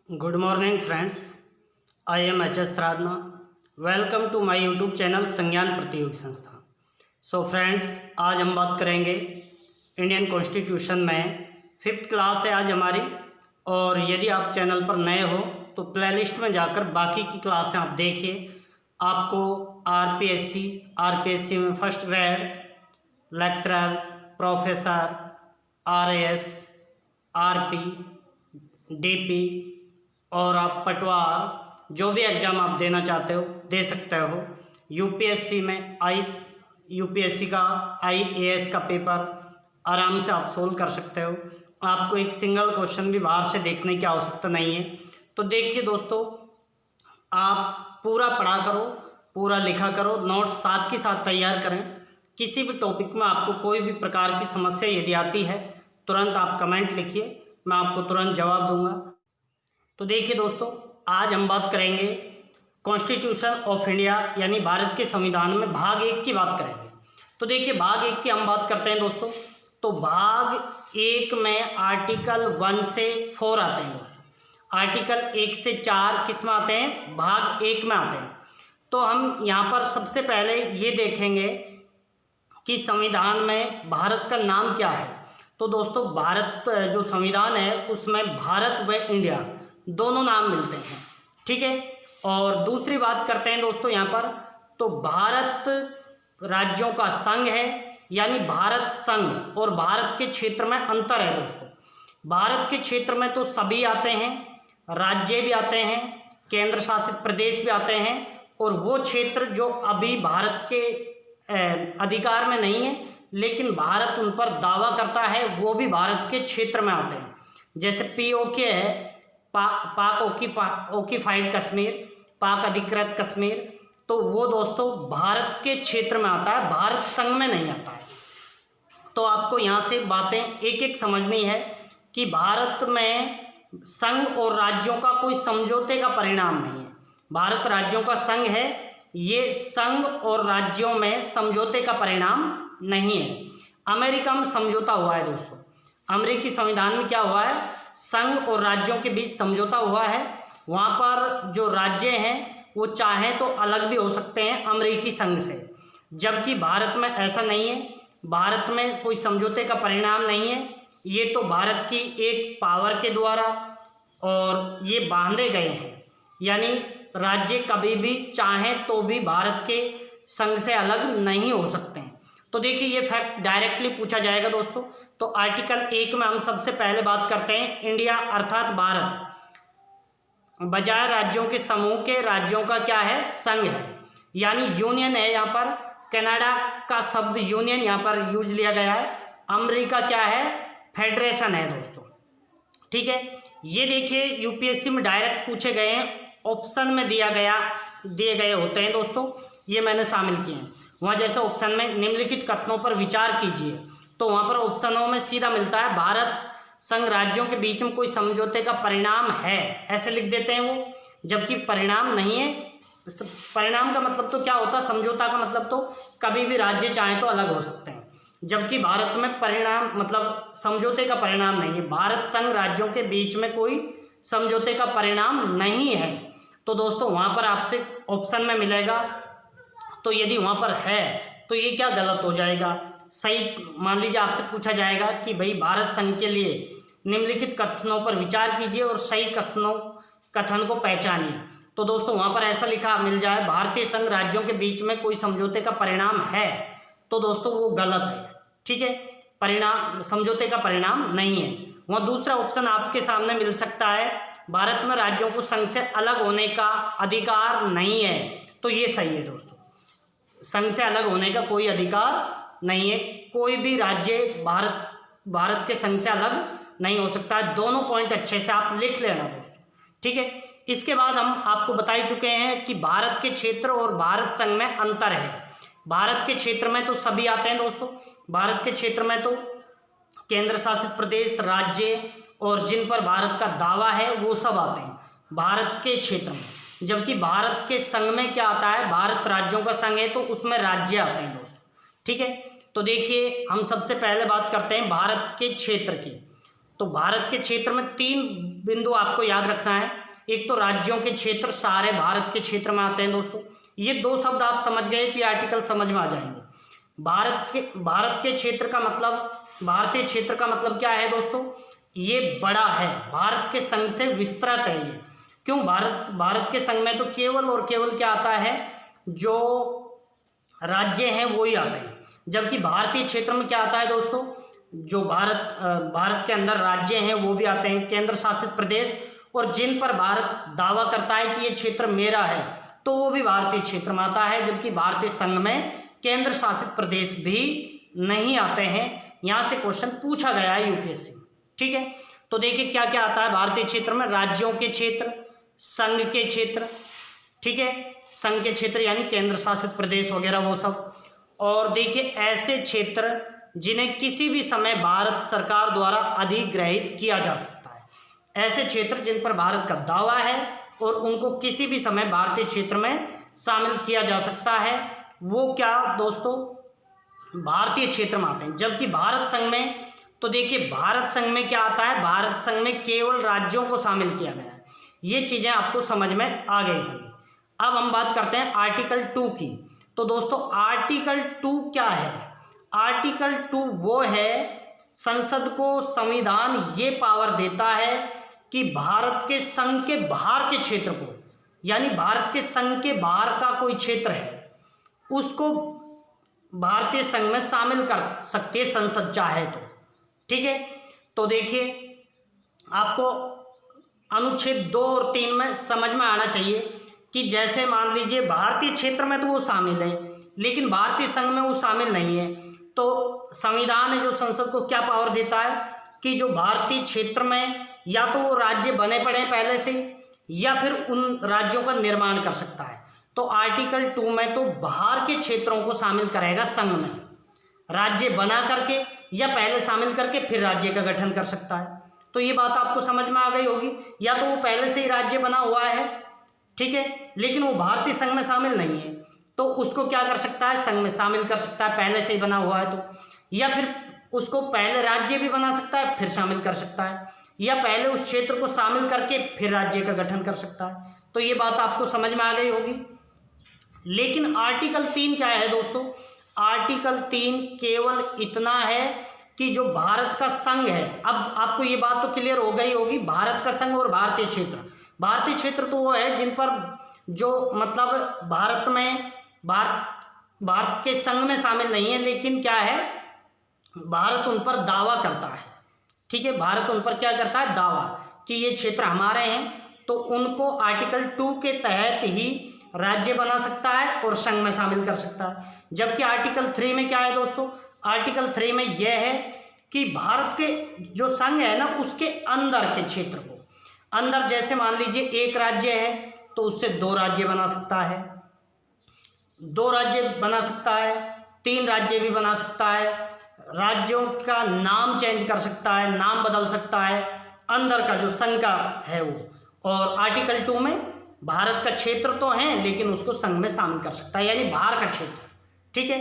Good morning friends, I am HS Tradna. Welcome to my YouTube channel संज्ञान प्रतियोगी संस्था। So friends, आज हम बात करेंगे इंडियन कॉन्स्टिट्यूशन में। 5th क्लास है आज हमारी, और यदि आप चैनल पर नए हो तो प्लेलिस्ट में जाकर बाकी की क्लासें आप देखिए। आपको आरपीएससी में first grade, lecturer, professor, RAS, RP, DP और आप पटवार जो भी एग्ज़ाम आप देना चाहते हो दे सकते हो। यूपीएससी में यूपीएससी का आईएएस का पेपर आराम से आप सोल्व कर सकते हो। आपको एक सिंगल क्वेश्चन भी बाहर से देखने की आवश्यकता नहीं है। तो देखिए दोस्तों, आप पूरा पढ़ा करो, पूरा लिखा करो, नोट्स साथ के साथ तैयार करें। किसी भी टॉपिक में आपको कोई भी प्रकार की समस्या यदि आती है, तुरंत आप कमेंट लिखिए, मैं आपको तुरंत जवाब दूंगा। तो देखिए दोस्तों, आज हम बात करेंगे कॉन्स्टिट्यूशन ऑफ इंडिया यानी भारत के संविधान में भाग 1 की बात करेंगे। तो देखिए, भाग 1 की हम बात करते हैं दोस्तों। तो भाग 1 में आर्टिकल 1 से 4 आते हैं दोस्तों। आर्टिकल 1 से 4 किस में आते हैं? भाग 1 में आते हैं। तो हम यहाँ पर सबसे पहले ये देखेंगे कि संविधान में भारत का नाम क्या है। तो दोस्तों, भारत जो संविधान है उसमें भारत व इंडिया दोनों नाम मिलते हैं, ठीक है। और दूसरी बात करते हैं दोस्तों यहाँ पर, तो भारत राज्यों का संघ है, यानी भारत संघ और भारत के क्षेत्र में अंतर है दोस्तों। भारत के क्षेत्र में तो सभी आते हैं, राज्य भी आते हैं, केंद्र शासित प्रदेश भी आते हैं, और वो क्षेत्र जो अभी भारत के अधिकार में नहीं है लेकिन भारत उन पर दावा करता है, वो भी भारत के क्षेत्र में आते हैं। जैसे पीओके है, पाक ऑक्यूपाइड कश्मीर, पाक अधिकृत कश्मीर, तो वो दोस्तों भारत के क्षेत्र में आता है, भारत संघ में नहीं आता है। तो आपको यहाँ से बातें एक एक समझनी है कि भारत में संघ और राज्यों का कोई समझौते का परिणाम नहीं है। भारत राज्यों का संघ है, ये संघ और राज्यों में समझौते का परिणाम नहीं है। अमेरिका में समझौता हुआ है दोस्तों। अमेरिकी संविधान में क्या हुआ है? संघ और राज्यों के बीच समझौता हुआ है। वहाँ पर जो राज्य हैं वो चाहें तो अलग भी हो सकते हैं अमेरिकी संघ से, जबकि भारत में ऐसा नहीं है। भारत में कोई समझौते का परिणाम नहीं है। ये तो भारत की एक पावर के द्वारा और ये बांधे गए हैं, यानी राज्य कभी भी चाहें तो भी भारत के संघ से अलग नहीं हो सकते हैं। तो देखिए, ये फैक्ट डायरेक्टली पूछा जाएगा दोस्तों। तो आर्टिकल 1 में हम सबसे पहले बात करते हैं इंडिया अर्थात भारत बजाय राज्यों के समूह के राज्यों का क्या है? संघ है, यानी यूनियन है। यहाँ पर कनाडा का शब्द यूनियन यहाँ पर यूज लिया गया है। अमेरिका क्या है? फेडरेशन है दोस्तों, ठीक है। ये देखिए, यूपीएससी में डायरेक्ट पूछे गए हैं, ऑप्शन में दिए गए होते हैं दोस्तों, ये मैंने शामिल किए हैं। वहाँ जैसे ऑप्शन में निम्नलिखित कथनों पर विचार कीजिए, तो वहाँ पर ऑप्शनों में सीधा मिलता है भारत संघ राज्यों के बीच में कोई समझौते का परिणाम है, ऐसे लिख देते हैं वो, जबकि परिणाम नहीं है। परिणाम का मतलब तो क्या होता है? समझौता का मतलब तो कभी भी राज्य चाहे तो अलग हो सकते हैं, जबकि भारत में परिणाम मतलब समझौते का परिणाम नहीं है। भारत संघ राज्यों के बीच में कोई समझौते का परिणाम नहीं है। तो दोस्तों, वहाँ पर आपसे ऑप्शन में मिलेगा, तो यदि वहाँ पर है तो ये क्या गलत हो जाएगा? सही मान लीजिए आपसे पूछा जाएगा कि भाई भारत संघ के लिए निम्नलिखित कथनों पर विचार कीजिए और सही कथन को पहचानिए। तो दोस्तों, वहाँ पर ऐसा लिखा मिल जाए भारतीय संघ राज्यों के बीच में कोई समझौते का परिणाम है, तो दोस्तों वो गलत है, ठीक है। परिणाम समझौते का परिणाम नहीं है। वहाँ दूसरा ऑप्शन आपके सामने मिल सकता है, भारत में राज्यों को संघ से अलग होने का अधिकार नहीं है, तो ये सही है दोस्तों। संघ से अलग होने का कोई अधिकार नहीं है, कोई भी राज्य भारत के संघ से अलग नहीं हो सकता है। दोनों पॉइंट अच्छे से आप लिख लेना दोस्तों, ठीक है। इसके बाद हम आपको बता ही चुके हैं कि भारत के क्षेत्र और भारत संघ में अंतर है। भारत के क्षेत्र में तो सभी आते हैं दोस्तों। भारत के क्षेत्र में तो केंद्र शासित प्रदेश, राज्य और जिन पर भारत का दावा है वो सब आते हैं भारत के क्षेत्र में, जबकि भारत के संघ में क्या आता है? भारत राज्यों का संघ है तो उसमें राज्य आते हैं दोस्तों, ठीक है। तो देखिए, हम सबसे पहले बात करते हैं भारत के क्षेत्र की। तो भारत के क्षेत्र में 3 बिंदु आपको याद रखना है। एक तो राज्यों के क्षेत्र सारे भारत के क्षेत्र में आते हैं दोस्तों, ये दो शब्द आप समझ गए तो ये आर्टिकल समझ में आ जाएंगे। भारत के क्षेत्र का मतलब, भारतीय क्षेत्र का मतलब क्या है दोस्तों, ये बड़ा है, भारत के संघ से विस्तृत है ये। क्यों? भारत के संघ में तो केवल और केवल क्या आता है, जो राज्य हैं वो ही आते हैं, जबकि भारतीय क्षेत्र में क्या आता है दोस्तों, जो भारत के अंदर राज्य हैं वो भी आते हैं, केंद्र शासित प्रदेश, और जिन पर भारत दावा करता है कि ये क्षेत्र मेरा है तो वो भी भारतीय क्षेत्र में आता है। जबकि भारतीय संघ में केंद्र शासित प्रदेश भी नहीं आते हैं। यहाँ से क्वेश्चन पूछा गया है यूपीएससी में, ठीक है। तो देखिए क्या क्या आता है भारतीय क्षेत्र में, राज्यों के क्षेत्र, संघ के क्षेत्र, ठीक है, संघ के क्षेत्र यानी केंद्र शासित प्रदेश वगैरह वो सब। और देखिए ऐसे क्षेत्र जिन्हें किसी भी समय भारत सरकार द्वारा अधिग्रहित किया जा सकता है, ऐसे क्षेत्र जिन पर भारत का दावा है और उनको किसी भी समय भारतीय क्षेत्र में शामिल किया जा सकता है, वो क्या दोस्तों, भारतीय क्षेत्र में आते हैं। जबकि भारत संघ में, तो देखिए भारत संघ में क्या आता है, भारत संघ में केवल राज्यों को शामिल किया गया है। ये चीजें आपको समझ में आ गई होंगी। अब हम बात करते हैं आर्टिकल 2 की। तो दोस्तों आर्टिकल 2 क्या है, आर्टिकल 2 वो है, संसद को संविधान ये पावर देता है कि भारत के संघ के बाहर के क्षेत्र को, यानी भारत के संघ के बाहर का कोई क्षेत्र है उसको भारतीय संघ में शामिल कर सकती है संसद चाहे तो, ठीक है। तो देखिए आपको अनुच्छेद 2 और 3 में समझ में आना चाहिए कि जैसे मान लीजिए भारतीय क्षेत्र में तो वो शामिल है लेकिन भारतीय संघ में वो शामिल नहीं है, तो संविधान है जो संसद को क्या पावर देता है कि जो भारतीय क्षेत्र में या तो वो राज्य बने पड़े पहले से या फिर उन राज्यों का निर्माण कर सकता है। तो आर्टिकल 2 में तो बाहर के क्षेत्रों को शामिल करेगा संघ में, राज्य बना करके या पहले शामिल करके फिर राज्य का गठन कर सकता है। तो ये बात आपको समझ में आ गई होगी। या तो वो पहले से ही राज्य बना हुआ है, ठीक है, लेकिन वो भारतीय संघ में शामिल नहीं है, तो उसको क्या कर सकता है, संघ में शामिल कर सकता है पहले से ही बना हुआ है तो। या फिर उसको पहले राज्य भी बना सकता है फिर शामिल कर सकता है, या पहले उस क्षेत्र को शामिल करके फिर राज्य का गठन कर सकता है। तो ये बात आपको समझ में आ गई होगी। लेकिन आर्टिकल 3 क्या है दोस्तों, आर्टिकल 3 केवल इतना है कि जो भारत का संघ है, अब आपको ये बात तो क्लियर हो गई होगी, भारत का संघ और भारतीय क्षेत्र। भारतीय क्षेत्र तो वो है जिन पर जो मतलब भारत के संघ में शामिल नहीं है, लेकिन क्या है, भारत उन पर दावा करता है, ठीक है, भारत उन पर क्या करता है, दावा कि ये क्षेत्र हमारे हैं। तो उनको आर्टिकल 2 के तहत ही राज्य बना सकता है और संघ में शामिल कर सकता है। जबकि आर्टिकल 3 में क्या है दोस्तों, आर्टिकल 3 में यह है कि भारत के जो संघ है ना उसके अंदर के क्षेत्र को, अंदर जैसे मान लीजिए एक राज्य है तो उससे 2 राज्य बना सकता है, 2 राज्य बना सकता है, 3 राज्य भी बना सकता है, राज्यों का नाम चेंज कर सकता है, नाम बदल सकता है, अंदर का जो संघ का है वो। और आर्टिकल 2 में भारत का क्षेत्र तो है लेकिन उसको संघ में शामिल कर सकता है, यानी बाहर का क्षेत्र, ठीक है।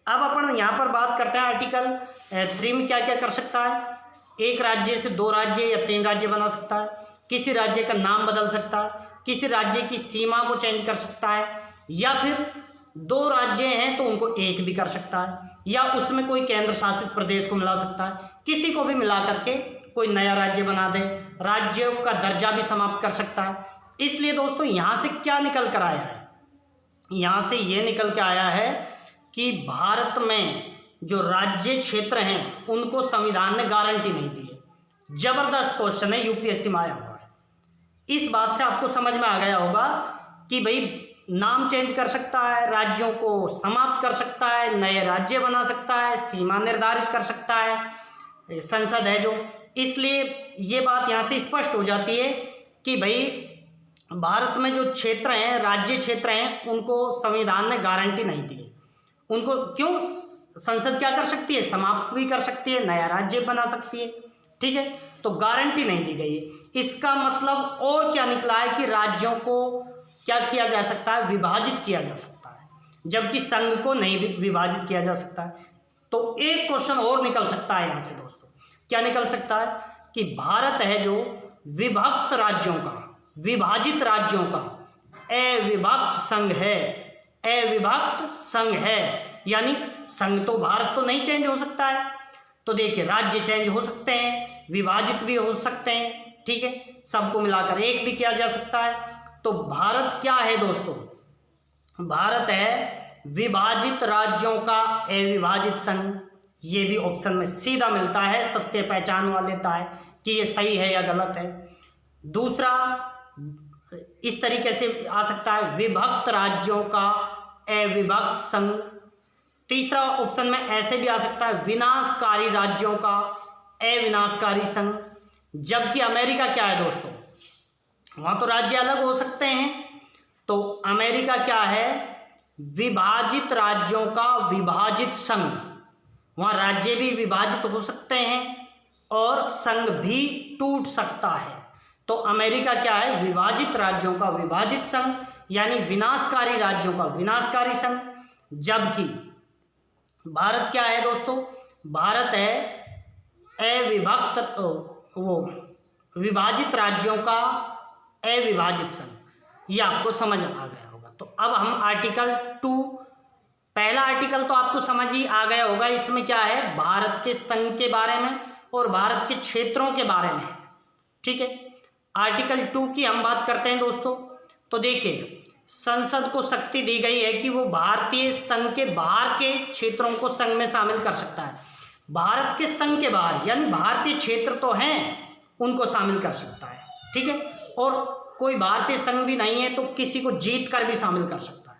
अब अपन यहाँ पर बात करते हैं आर्टिकल 3 में क्या क्या कर सकता है। एक राज्य से 2 राज्य या 3 राज्य बना सकता है, किसी राज्य का नाम बदल सकता है, किसी राज्य की सीमा को चेंज कर सकता है, या फिर 2 राज्य हैं तो उनको एक भी कर सकता है, या उसमें कोई केंद्र शासित प्रदेश को मिला सकता है, किसी को भी मिला करके कोई नया राज्य बना दे, राज्यों का दर्जा भी समाप्त कर सकता है। इसलिए दोस्तों यहाँ से क्या निकल कर आया है, यहाँ से ये निकल के आया है कि भारत में जो राज्य क्षेत्र हैं उनको संविधान ने गारंटी नहीं दी है। जबरदस्त क्वेश्चन है, यूपीएससी में आया हुआ है। इस बात से आपको समझ में आ गया होगा कि भाई नाम चेंज कर सकता है, राज्यों को समाप्त कर सकता है, नए राज्य बना सकता है, सीमा निर्धारित कर सकता है, संसद है जो। इसलिए ये बात यहाँ से स्पष्ट हो जाती है कि भाई भारत में जो क्षेत्र हैं, राज्य क्षेत्र हैं, उनको संविधान ने गारंटी नहीं दी। उनको क्यों, संसद क्या कर सकती है, समाप्त भी कर सकती है, नया राज्य बना सकती है, ठीक है, तो गारंटी नहीं दी गई है। इसका मतलब और क्या निकला है कि राज्यों को क्या किया जा सकता है, विभाजित किया जा सकता है, जबकि संघ को नहीं विभाजित किया जा सकता है। तो एक क्वेश्चन और निकल सकता है यहाँ से दोस्तों, क्या निकल सकता है कि भारत है जो विभक्त राज्यों का, विभाजित राज्यों का अविभक्त संघ है, अविभक्त संघ है। यानी संघ तो भारत तो नहीं चेंज हो सकता है, तो देखिए राज्य चेंज हो सकते हैं, विभाजित भी हो सकते हैं, ठीक है, सबको मिलाकर एक भी किया जा सकता है। तो भारत क्या है दोस्तों? भारत है विभाजित राज्यों का अविभाजित संघ। ये भी ऑप्शन में सीधा मिलता है, सत्य पहचानवा लेता है कि ये सही है या गलत है। दूसरा इस तरीके से आ सकता है, विभक्त राज्यों का अविभक्त संघ। तीसरा ऑप्शन में ऐसे भी आ सकता है, विनाशकारी राज्यों का अविनाशकारी संघ। जबकि अमेरिका क्या है दोस्तों? वहां तो राज्य अलग हो सकते हैं, तो अमेरिका क्या है? विभाजित राज्यों का विभाजित संघ। वहां राज्य भी विभाजित हो सकते हैं और संघ भी टूट सकता है। तो अमेरिका क्या है? विभाजित राज्यों का विभाजित संघ, यानी विनाशकारी राज्यों का विनाशकारी संघ। जबकि भारत क्या है दोस्तों? भारत है अविभक्त विभाजित राज्यों का अविभाजित संघ। ये आपको समझ आ गया होगा। तो अब हम आर्टिकल 2, पहला आर्टिकल तो आपको समझ ही आ गया होगा। इसमें क्या है? भारत के संघ के बारे में और भारत के क्षेत्रों के बारे में है, ठीक है। आर्टिकल 2 की हम बात करते हैं दोस्तों। तो देखिए, संसद को शक्ति दी गई है कि वो भारतीय संघ के बाहर के क्षेत्रों को संघ में शामिल कर सकता है। भारत के संघ के बाहर यानी भारतीय क्षेत्र तो हैं, उनको शामिल कर सकता है, ठीक है। और कोई भारतीय संघ भी नहीं है तो किसी को जीत कर भी शामिल कर सकता है,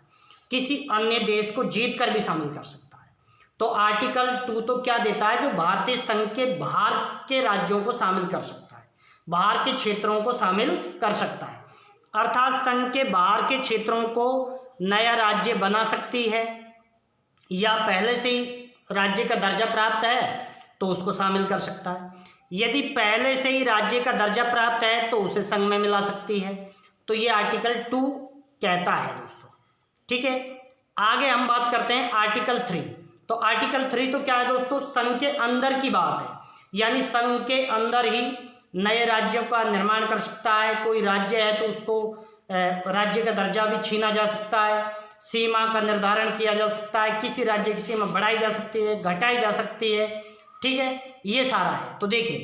किसी अन्य देश को जीत कर भी शामिल कर सकता है। तो आर्टिकल 2 तो क्या देता है? जो भारतीय संघ के बाहर के राज्यों को शामिल कर सकता है, बाहर के क्षेत्रों को शामिल कर सकता है। अर्थात संघ के बाहर के क्षेत्रों को नया राज्य बना सकती है, या पहले से ही राज्य का दर्जा प्राप्त है तो उसको शामिल कर सकता है। यदि पहले से ही राज्य का दर्जा प्राप्त है तो उसे संघ में मिला सकती है। तो ये आर्टिकल 2 कहता है दोस्तों, ठीक है। आगे हम बात करते हैं आर्टिकल 3। तो आर्टिकल 3 तो क्या है दोस्तों? संघ के अंदर की बात है, यानी संघ के अंदर ही नए राज्यों का निर्माण कर सकता है। कोई राज्य है तो उसको राज्य का दर्जा भी छीना जा सकता है, सीमा का निर्धारण किया जा सकता है, किसी राज्य की सीमा बढ़ाई जा सकती है, घटाई जा सकती है, ठीक है, ये सारा है। तो देखिए,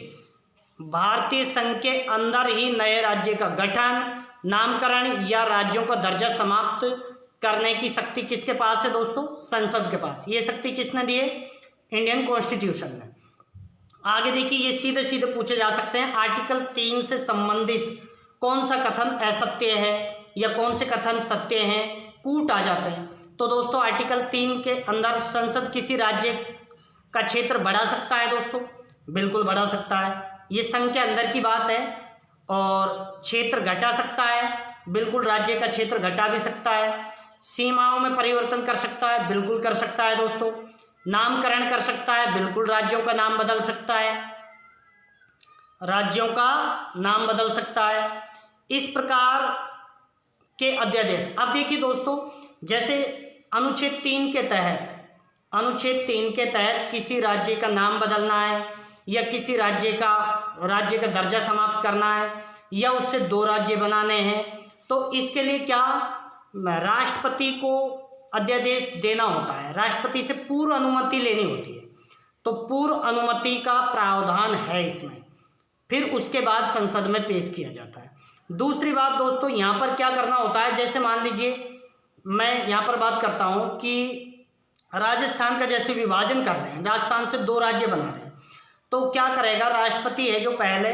भारतीय संघ के अंदर ही नए राज्य का गठन, नामकरण या राज्यों का दर्जा समाप्त करने की शक्ति किसके पास है दोस्तों? संसद के पास। ये शक्ति किसने दी है? इंडियन कॉन्स्टिट्यूशन में। आगे देखिए, ये सीधे सीधे पूछे जा सकते हैं, आर्टिकल 3 से संबंधित कौन सा कथन असत्य है या कौन से कथन सत्य हैं, कूट आ जाते हैं। तो दोस्तों आर्टिकल 3 के अंदर संसद किसी राज्य का क्षेत्र बढ़ा सकता है दोस्तों, बिल्कुल बढ़ा सकता है, ये संघ के अंदर की बात है। और क्षेत्र घटा सकता है, बिल्कुल राज्य का क्षेत्र घटा भी सकता है। सीमाओं में परिवर्तन कर सकता है, बिल्कुल कर सकता है दोस्तों। नामकरण कर सकता है, बिल्कुल राज्यों का नाम बदल सकता है, राज्यों का नाम बदल सकता है। इस प्रकार के अध्यादेश। अब देखिए दोस्तों, जैसे अनुच्छेद 3 के तहत, अनुच्छेद 3 के तहत किसी राज्य का नाम बदलना है या किसी राज्य का दर्जा समाप्त करना है या उससे 2 राज्य बनाने हैं, तो इसके लिए क्या राष्ट्रपति को अध्यादेश देना होता है, राष्ट्रपति से पूर्व अनुमति लेनी होती है। तो पूर्व अनुमति का प्रावधान है इसमें, फिर उसके बाद संसद में पेश किया जाता है। दूसरी बात दोस्तों, यहाँ पर क्या करना होता है, जैसे मान लीजिए मैं यहाँ पर बात करता हूँ कि राजस्थान का जैसे विभाजन कर रहे हैं, राजस्थान से 2 राज्य बना रहे हैं, तो क्या करेगा राष्ट्रपति है जो पहले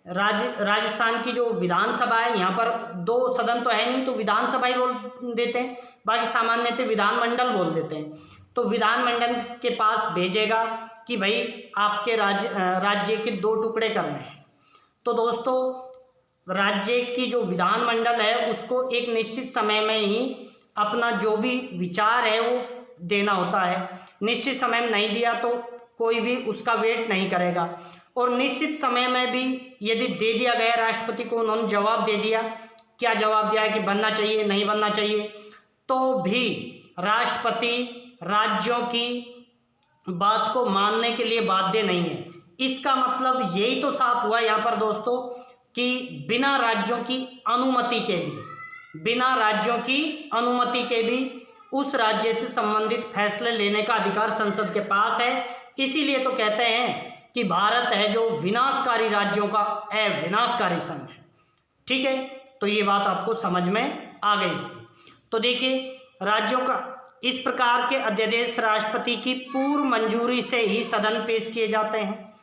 राजस्थान की जो विधानसभा है, यहाँ पर 2 सदन तो है नहीं तो विधानसभा ही बोल देते हैं, बाकी सामान्यतः विधानमंडल बोल देते हैं। तो विधानमंडल के पास भेजेगा कि भाई आपके राज्य के 2 टुकड़े करने हैं। तो दोस्तों राज्य की जो विधानमंडल है उसको एक निश्चित समय में ही अपना जो भी विचार है वो देना होता है। निश्चित समय में नहीं दिया तो कोई भी उसका वेट नहीं करेगा, और निश्चित समय में भी यदि दे दिया गया राष्ट्रपति को, उन्होंने जवाब दे दिया, क्या जवाब दिया है कि बनना चाहिए नहीं बनना चाहिए, तो भी राष्ट्रपति राज्यों की बात को मानने के लिए बाध्य नहीं है। इसका मतलब यही तो साफ हुआ यहाँ पर दोस्तों कि बिना राज्यों की अनुमति के भी उस राज्य से संबंधित फैसले लेने का अधिकार संसद के पास है। इसीलिए तो कहते हैं कि भारत है जो विनाशकारी राज्यों का अविनाशकारी संघ है। ठीक है, तो ये बात आपको समझ में आ गई होगी। तो देखिए, राज्यों का इस प्रकार के अध्यादेश राष्ट्रपति की पूर्व मंजूरी से ही सदन पेश किए जाते हैं।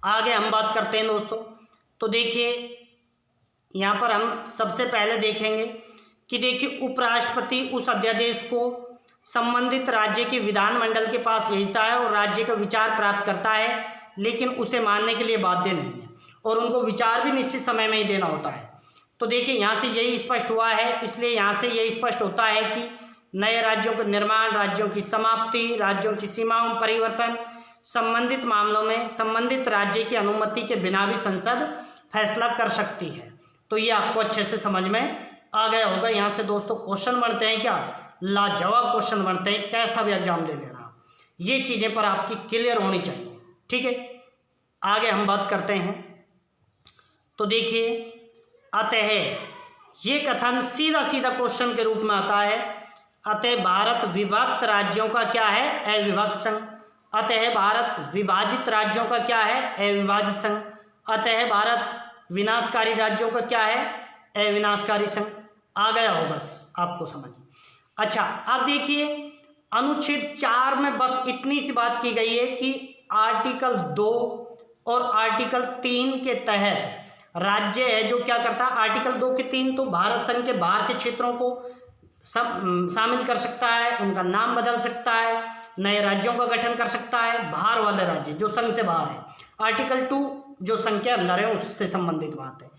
आगे हम बात करते हैं दोस्तों। तो देखिए, यहाँ पर हम सबसे पहले देखेंगे कि देखिए, उपराष्ट्रपति उस अध्यादेश को संबंधित राज्य के विधानमंडल के पास भेजता है और राज्य का विचार प्राप्त करता है, लेकिन उसे मानने के लिए बाध्य नहीं है और उनको विचार भी निश्चित समय में ही देना होता है। तो देखिए, यहाँ से यही स्पष्ट हुआ है, इसलिए यहाँ से यही स्पष्ट होता है कि नए राज्यों का निर्माण, राज्यों की समाप्ति, राज्यों की सीमाओं में परिवर्तन, संबंधित मामलों में संबंधित राज्य की अनुमति के बिना भी संसद फैसला कर सकती है। तो ये आपको अच्छे से समझ में आ गया होगा। यहाँ से दोस्तों क्वेश्चन बनते हैं, क्या लाजवाब क्वेश्चन बनते हैं, कैसा भी एग्जाम दे लेना, ये चीजें पर आपकी क्लियर होनी चाहिए। ठीक है, आगे हम बात करते हैं। तो देखिए, अतः ये कथन सीधा सीधा क्वेश्चन के रूप में आता है, अतः भारत विभक्त राज्यों का क्या है? अविभक्त संघ। अतः भारत विभाजित राज्यों का क्या है? अविभाजित संघ। अतः भारत विनाशकारी राज्यों का क्या है? अविनाशकारी संघ। आ गया होगा आपको समझ में। अच्छा, अब देखिए, अनुच्छेद 4 में बस इतनी सी बात की गई है कि आर्टिकल 2 और आर्टिकल 3 के तहत राज्य है जो क्या करता है, आर्टिकल 2 के 3 तो भारत संघ के बाहर के क्षेत्रों को शामिल कर सकता है, उनका नाम बदल सकता है, नए राज्यों का गठन कर सकता है, बाहर वाले राज्य जो संघ से बाहर है। आर्टिकल 2 जो संघ के अंदर है उससे संबंधित बात है।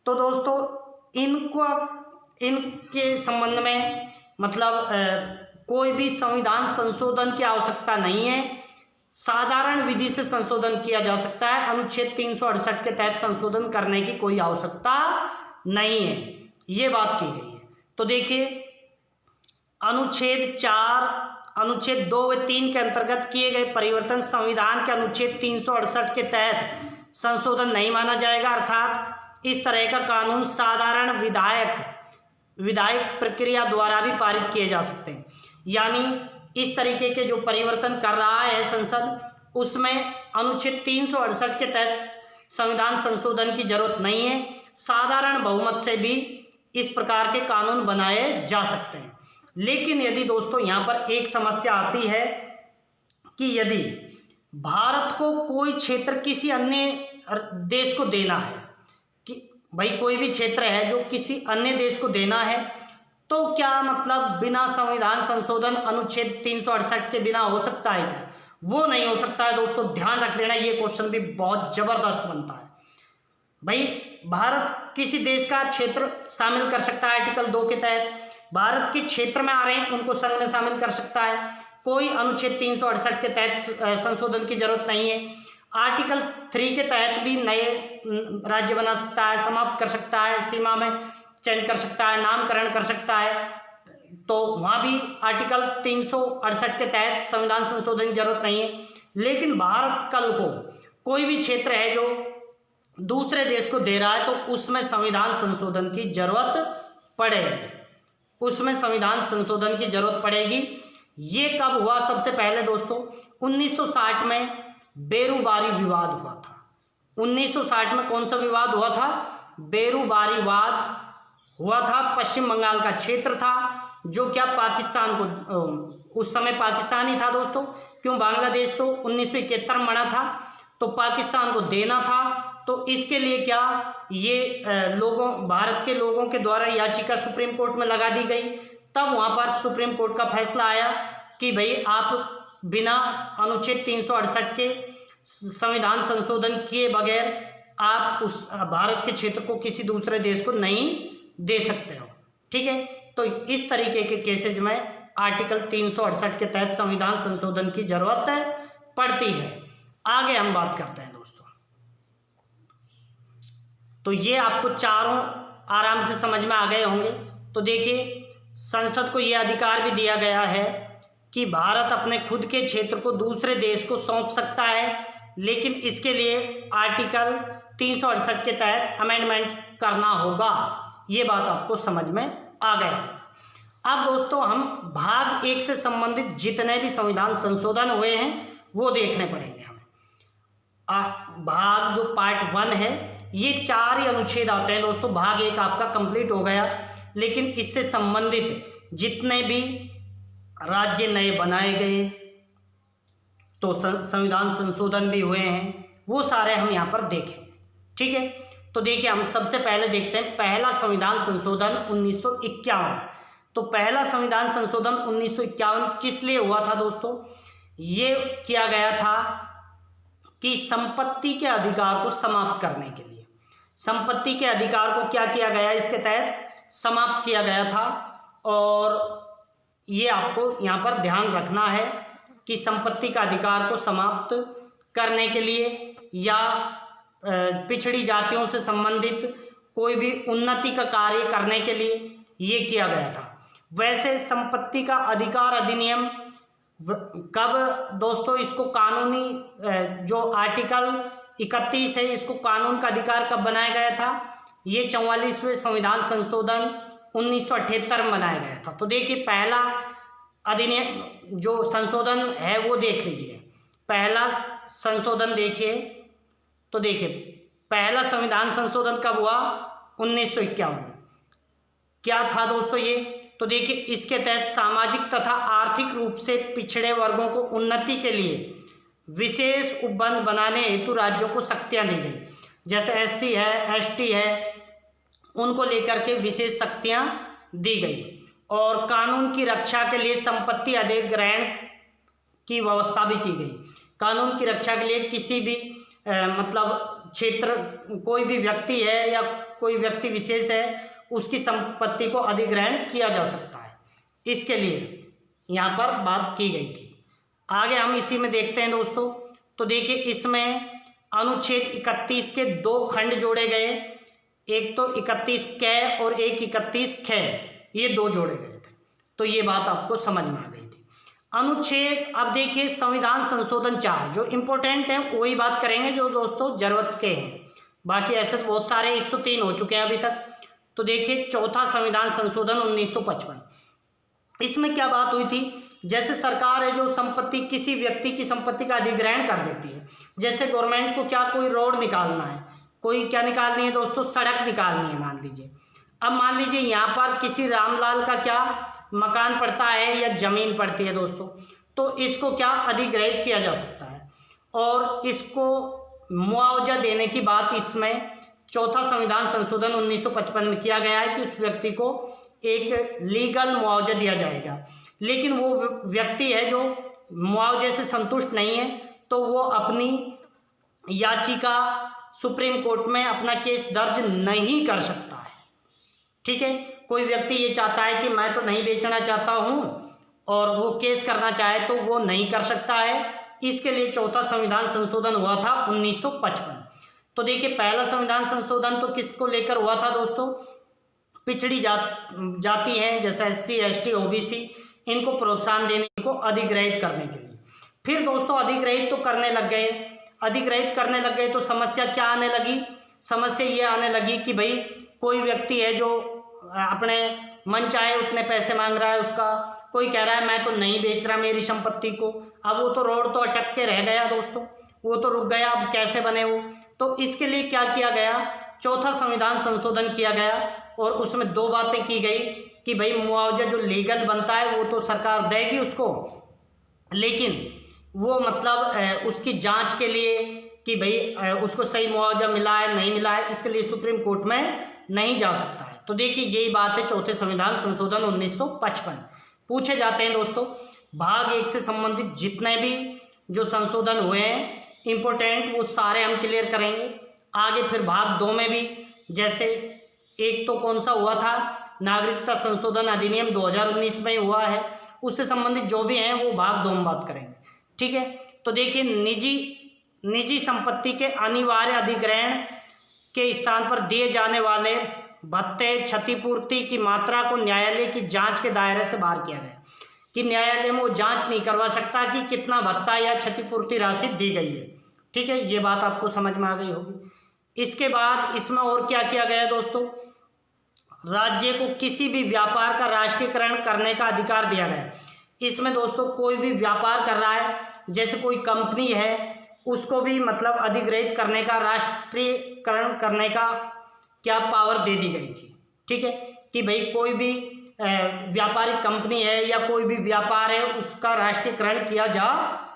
तो दोस्तों, इनके संबंध में मतलब कोई भी संविधान संशोधन की आवश्यकता नहीं है, साधारण विधि से संशोधन किया जा सकता है। अनुच्छेद 368 के तहत संशोधन करने की कोई आवश्यकता नहीं है, ये बात की गई है। तो देखिए, अनुच्छेद 4, अनुच्छेद 2 व 3 के अंतर्गत किए गए परिवर्तन संविधान के अनुच्छेद 368 के तहत संशोधन नहीं माना जाएगा, अर्थात इस तरह का कानून साधारण विधायक प्रक्रिया द्वारा भी पारित किए जा सकते हैं। यानी इस तरीके के जो परिवर्तन कर रहा है संसद, उसमें अनुच्छेद 368 के तहत संविधान संशोधन की जरूरत नहीं है, साधारण बहुमत से भी इस प्रकार के कानून बनाए जा सकते हैं। लेकिन यदि दोस्तों यहाँ पर एक समस्या आती है कि यदि भारत को कोई क्षेत्र किसी अन्य देश को देना है, कि भाई कोई भी क्षेत्र है जो किसी अन्य देश को देना है, तो क्या मतलब बिना संविधान संशोधन अनुच्छेद 368 के बिना हो सकता है क्या? वो नहीं हो सकता है दोस्तों, ध्यान रख लेना, ये क्वेश्चन भी बहुत जबरदस्त बनता है। भाई भारत किसी देश का क्षेत्र शामिल कर सकता है, आर्टिकल 2 के तहत भारत के क्षेत्र में आ रहे हैं उनको संघ में शामिल कर सकता है, कोई अनुच्छेद 368 के तहत संशोधन की जरूरत नहीं है। आर्टिकल 3 के तहत भी नए राज्य बना सकता है, समाप्त कर सकता है, सीमा में चेंज कर सकता है, नामकरण कर सकता है, तो वहाँ भी आर्टिकल 368 के तहत संविधान संशोधन की जरूरत नहीं है। लेकिन भारत कल को कोई भी क्षेत्र है जो दूसरे देश को दे रहा है तो उसमें संविधान संशोधन की जरूरत पड़ेगी, उसमें संविधान संशोधन की जरूरत पड़ेगी। ये कब हुआ? सबसे पहले दोस्तों 1960 में बेरूबारी विवाद हुआ था। 1960 में कौन सा विवाद हुआ था? बेरूबारी विवाद हुआ था। पश्चिम बंगाल का क्षेत्र था जो क्या पाकिस्तान को, उस समय पाकिस्तान ही था दोस्तों, क्यों बांग्लादेश तो 1971 में बना था, तो पाकिस्तान को देना था। तो इसके लिए क्या ये भारत के लोगों के द्वारा याचिका सुप्रीम कोर्ट में लगा दी गई। तब वहाँ पर सुप्रीम कोर्ट का फैसला आया कि भाई आप बिना अनुच्छेद 368 के संविधान संशोधन किए बगैर आप उस भारत के क्षेत्र को किसी दूसरे देश को नहीं दे सकते हो। ठीक है, तो इस तरीके के केसेज में आर्टिकल 368 के तहत संविधान संशोधन की जरूरत पड़ती है। आगे हम बात करते हैं दोस्तों। तो ये आपको चारों आराम से समझ में आ गए होंगे। तो देखिए, संसद को यह अधिकार भी दिया गया है कि भारत अपने खुद के क्षेत्र को दूसरे देश को सौंप सकता है, लेकिन इसके लिए आर्टिकल 368 के तहत अमेंडमेंट करना होगा। ये बात आपको समझ में आ गया होगा। अब दोस्तों हम भाग 1 से संबंधित जितने भी संविधान संशोधन हुए हैं वो देखने पड़ेंगे हमें। भाग जो पार्ट 1 है, ये 4 ही अनुच्छेद आते हैं दोस्तों। भाग 1 आपका कंप्लीट हो गया, लेकिन इससे संबंधित जितने भी राज्य नए बनाए गए, तो संविधान संशोधन भी हुए हैं, वो सारे हम यहाँ पर देखेंगे। ठीक है, तो देखिए हम सबसे पहले देखते हैं पहला संविधान संशोधन 1951। तो पहला संविधान संशोधन 1951 किस लिए हुआ था दोस्तों? ये किया गया था कि संपत्ति के अधिकार को समाप्त करने के लिए। संपत्ति के अधिकार को क्या किया गया, इसके तहत समाप्त किया गया था। और ये आपको यहाँ पर ध्यान रखना है कि संपत्ति का अधिकार को समाप्त करने के लिए या पिछड़ी जातियों से संबंधित कोई भी उन्नति का कार्य करने के लिए ये किया गया था। वैसे संपत्ति का अधिकार अधिनियम कब दोस्तों इसको कानूनी जो आर्टिकल 31 है, इसको कानून का अधिकार कब बनाया गया था? ये 44वें संविधान संशोधन 1978 में बनाया गया था। तो देखिए पहला अधिनियम जो संशोधन है वो देख लीजिए। पहला संशोधन देखिए, तो देखिए पहला संविधान संशोधन कब हुआ? 1951। क्या था दोस्तों ये? तो देखिए इसके तहत सामाजिक तथा आर्थिक रूप से पिछड़े वर्गों को उन्नति के लिए विशेष उपबंध बनाने हेतु राज्यों को शक्तियां दी गई। जैसे SC है, ST है, उनको लेकर के विशेष शक्तियां दी गई। और कानून की रक्षा के लिए संपत्ति अधिग्रहण की व्यवस्था भी की गई। कानून की रक्षा के लिए किसी भी मतलब क्षेत्र, कोई भी व्यक्ति है या कोई व्यक्ति विशेष है, उसकी संपत्ति को अधिग्रहण किया जा सकता है, इसके लिए यहाँ पर बात की गई थी। आगे हम इसी में देखते हैं दोस्तों। तो देखिए इसमें अनुच्छेद 31 के 2 खंड जोड़े गए, एक तो 31 क और एक 31 ख, ये 2 जोड़े गए थे। तो ये बात आपको समझ में आ गई थी। अनुच्छेद, अब देखिए संविधान संशोधन 4 जो इम्पोर्टेंट है वही बात करेंगे जो दोस्तों जरूरत के हैं। बाकी ऐसे तो बहुत सारे 103 हो चुके हैं अभी तक। तो देखिए चौथा संविधान संशोधन 1955, इसमें क्या बात हुई थी? जैसे सरकार है जो संपत्ति, किसी व्यक्ति की संपत्ति का अधिग्रहण कर देती है। जैसे गवर्नमेंट को क्या कोई रोड निकालना है, कोई क्या निकालनी है दोस्तों, सड़क निकालनी है मान लीजिए। अब मान लीजिए यहाँ पर किसी रामलाल का क्या मकान पड़ता है या जमीन पड़ती है दोस्तों, तो इसको क्या अधिग्रहित किया जा सकता है और इसको मुआवजा देने की बात इसमें चौथा संविधान संशोधन 1955 में किया गया है कि उस व्यक्ति को एक लीगल मुआवजा दिया जाएगा। लेकिन वो व्यक्ति है जो मुआवजे से संतुष्ट नहीं है, तो वो अपनी याचिका सुप्रीम कोर्ट में अपना केस दर्ज नहीं कर सकता है। ठीक है, कोई व्यक्ति ये चाहता है कि मैं तो नहीं बेचना चाहता हूँ और वो केस करना चाहे तो वो नहीं कर सकता है। इसके लिए चौथा संविधान संशोधन हुआ था 1955। तो देखिए पहला संविधान संशोधन तो किसको लेकर हुआ था दोस्तों? पिछड़ी जाति हैं जैसे SC, ST, OBC, इनको प्रोत्साहन देने को अधिग्रहित करने के लिए। फिर दोस्तों अधिग्रहित तो करने लग गए, अधिग्रहित करने लग गए तो समस्या क्या आने लगी? समस्या ये आने लगी कि भाई कोई व्यक्ति है जो अपने मन चाहे उतने पैसे मांग रहा है, उसका कोई कह रहा है मैं तो नहीं बेच रहा मेरी संपत्ति को। अब वो तो रोड तो अटक के रह गया दोस्तों, वो तो रुक गया, अब कैसे बने वो? तो इसके लिए क्या किया गया? चौथा संविधान संशोधन किया गया और उसमें 2 बातें की गई कि भाई मुआवजा जो लीगल बनता है वो तो सरकार देगी उसको, लेकिन वो मतलब उसकी जांच के लिए कि भाई उसको सही मुआवजा मिला है नहीं मिला है, इसके लिए सुप्रीम कोर्ट में नहीं जा सकता है। तो देखिए यही बात है चौथे संविधान संशोधन 1955। पूछे जाते हैं दोस्तों भाग 1 से संबंधित जितने भी जो संशोधन हुए हैं इम्पोर्टेंट, वो सारे हम क्लियर करेंगे। आगे फिर भाग 2 में भी, जैसे एक तो कौन सा हुआ था, नागरिकता संशोधन अधिनियम 2019 में हुआ है, उससे संबंधित जो भी हैं वो भाग 2 में बात करेंगे। ठीक है, तो देखिए निजी संपत्ति के अनिवार्य अधिग्रहण के स्थान पर दिए जाने वाले भत्ते क्षतिपूर्ति की मात्रा को न्यायालय की जांच के दायरे से बाहर किया गया कि न्यायालय में वो जांच नहीं करवा सकता कि कितना भत्ता या क्षतिपूर्ति राशि दी गई है। ठीक है, ये बात आपको समझ में आ गई होगी। इसके बाद इसमें और क्या किया गया है दोस्तों, राज्य को किसी भी व्यापार का राष्ट्रीयकरण करने का अधिकार दिया गया है। इसमें दोस्तों कोई भी व्यापार कर रहा है, जैसे कोई कंपनी है, उसको भी मतलब अधिग्रहित करने का, राष्ट्रीयकरण करने का क्या पावर दे दी गई थी। ठीक है, कि भाई कोई भी व्यापारिक कंपनी है या कोई भी व्यापार है, उसका राष्ट्रीयकरण किया जा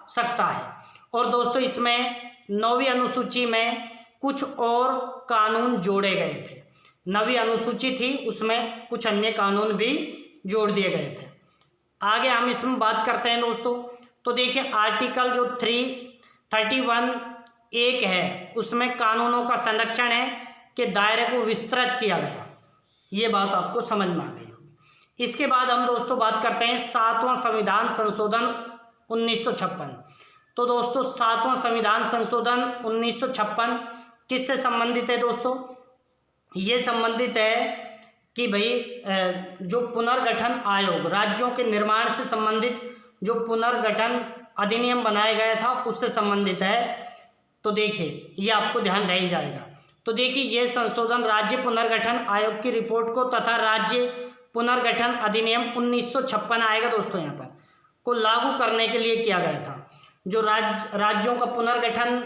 सकता है। और दोस्तों इसमें 9वीं अनुसूची में कुछ और कानून जोड़े गए थे। 9वीं अनुसूची थी, उसमें कुछ अन्य कानून भी जोड़ दिए गए थे। आगे हम इसमें बात करते हैं दोस्तों, तो देखिए आर्टिकल जो 331 एक है, उसमें कानूनों का संरक्षण है के दायरे को विस्तृत किया गया। ये बात आपको समझ में आ गई होगी। इसके बाद हम दोस्तों बात करते हैं 7वां संविधान संशोधन 1956। तो दोस्तों 7वां संविधान संशोधन 1956 किससे संबंधित है दोस्तों, ये संबंधित है कि भाई जो पुनर्गठन आयोग, राज्यों के निर्माण से संबंधित जो पुनर्गठन अधिनियम बनाया गया था उससे संबंधित है। तो देखिए ये आपको ध्यान रह जाएगा। तो देखिए ये संशोधन राज्य पुनर्गठन आयोग की रिपोर्ट को तथा राज्य पुनर्गठन अधिनियम 1956 आएगा दोस्तों यहाँ पर, को लागू करने के लिए किया गया था। जो राज्यों का पुनर्गठन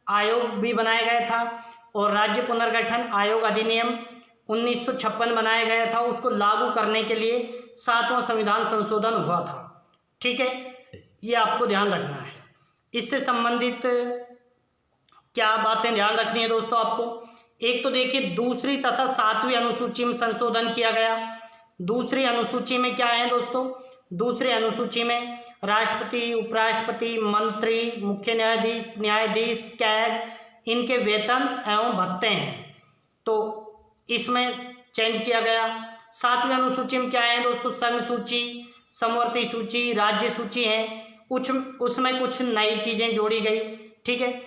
आयोग भी बनाया गया था और राज्य पुनर्गठन आयोग अधिनियम 1956 बनाया गया था, उसको लागू करने के लिए 7वां संविधान संशोधन हुआ था। ठीक है, ये आपको ध्यान रखना है। इससे संबंधित क्या बातें ध्यान रखनी है दोस्तों आपको, एक तो देखिए दूसरी तथा 7वीं अनुसूची में संशोधन किया गया। दूसरी अनुसूची में क्या है दोस्तों, दूसरी अनुसूची में राष्ट्रपति, उपराष्ट्रपति, मंत्री, मुख्य न्यायाधीश, न्यायाधीश, कैग, इनके वेतन एवं भत्ते हैं, तो इसमें चेंज किया गया। 7वीं अनुसूची में क्या है दोस्तों, संघ सूची, समवर्ती सूची, राज्य सूची है, कुछ उसमें कुछ नई चीजें जोड़ी गई। ठीक है,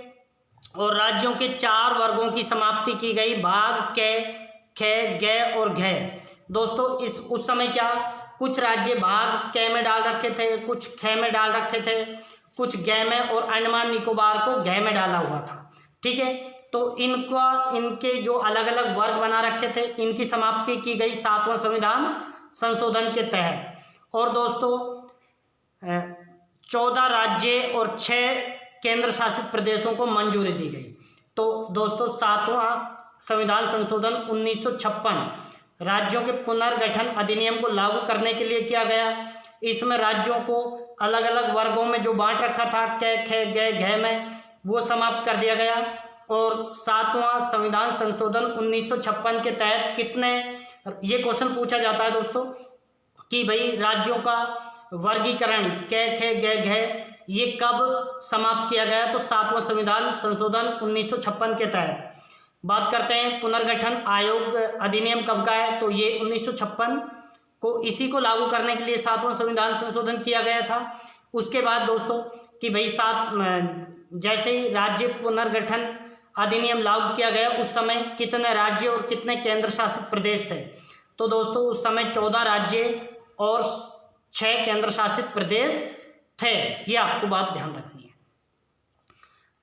और राज्यों के 4 वर्गों की समाप्ति की गई, भाग, कै, खे, गे और घे। दोस्तों उस समय क्या कुछ राज्य भाग कै में डाल रखे थे, कुछ खे में डाल रखे थे, कुछ गे में, और अंडमान निकोबार को घे में डाला हुआ था। ठीक है, तो इनके जो अलग अलग वर्ग बना रखे थे, इनकी समाप्ति की गई 7वां संविधान संशोधन के तहत। और दोस्तों 14 राज्य और 6 केंद्र शासित प्रदेशों को मंजूरी दी गई। तो दोस्तों 7वां संविधान संशोधन 1956 राज्यों के पुनर्गठन अधिनियम को लागू करने के लिए किया गया। इसमें राज्यों को अलग अलग वर्गों में जो बांट रखा था, कै, खे, गे, घे में, वो समाप्त कर दिया गया। और 7वां संविधान संशोधन 1956 के तहत कितने, ये क्वेश्चन पूछा जाता है दोस्तों कि भाई राज्यों का वर्गीकरण कै, खे, गे, घे ये कब समाप्त किया गया, तो 7वां संविधान संशोधन 1956 के तहत। बात करते हैं पुनर्गठन आयोग अधिनियम कब का है, तो ये 1956 को, इसी को लागू करने के लिए 7वां संविधान संशोधन किया गया था। उसके बाद दोस्तों कि भाई जैसे ही राज्य पुनर्गठन अधिनियम लागू किया गया, उस समय कितने राज्य और कितने केंद्र शासित प्रदेश थे, तो दोस्तों उस समय 14 राज्य और 6 केंद्र शासित प्रदेश थे। ये आपको बात ध्यान रखनी है।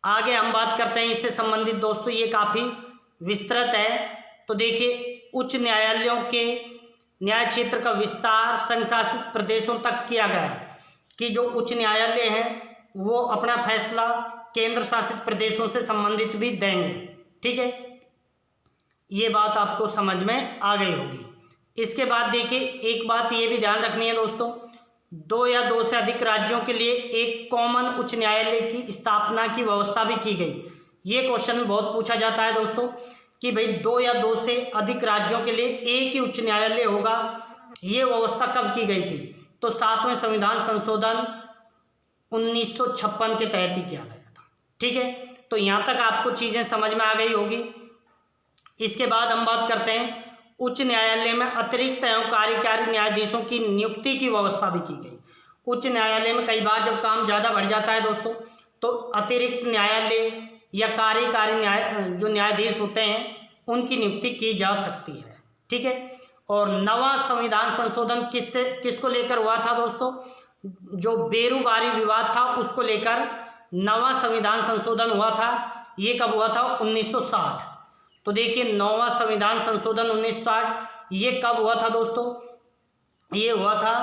आगे हम बात करते हैं इससे संबंधित दोस्तों, ये काफी विस्तृत है। तो देखिए उच्च न्यायालयों के न्याय क्षेत्र का विस्तार संघ शासित प्रदेशों तक किया गया, कि जो उच्च न्यायालय हैं वो अपना फैसला केंद्र शासित प्रदेशों से संबंधित भी देंगे। ठीक है, ये बात आपको समझ में आ गई होगी। इसके बाद देखिए एक बात ये भी ध्यान रखनी है दोस्तों, 2 या 2 से अधिक राज्यों के लिए एक कॉमन उच्च न्यायालय की स्थापना की व्यवस्था भी की गई। ये क्वेश्चन बहुत पूछा जाता है दोस्तों कि भाई 2 या 2 से अधिक राज्यों के लिए एक ही उच्च न्यायालय होगा, ये व्यवस्था कब की गई थी, तो 7वें संविधान संशोधन 1956 के तहत ही किया गया था। ठीक है, तो यहाँ तक आपको चीजें समझ में आ गई होगी। इसके बाद हम बात करते हैं उच्च न्यायालय में अतिरिक्त एवं कार्यकारी न्यायाधीशों की नियुक्ति की व्यवस्था भी की गई। उच्च न्यायालय में कई बार जब काम ज़्यादा बढ़ जाता है दोस्तों, तो अतिरिक्त न्यायालय या कार्यकारी जो न्यायाधीश होते हैं उनकी नियुक्ति की जा सकती है। ठीक है, और 9वां संविधान संशोधन किसको लेकर हुआ था दोस्तों, जो बेरोजगारी विवाद था उसको लेकर 9वां संविधान संशोधन हुआ था। ये कब हुआ था, 1960। तो देखिए 9वां संविधान संशोधन 1960 ये कब हुआ था दोस्तों? ये हुआ था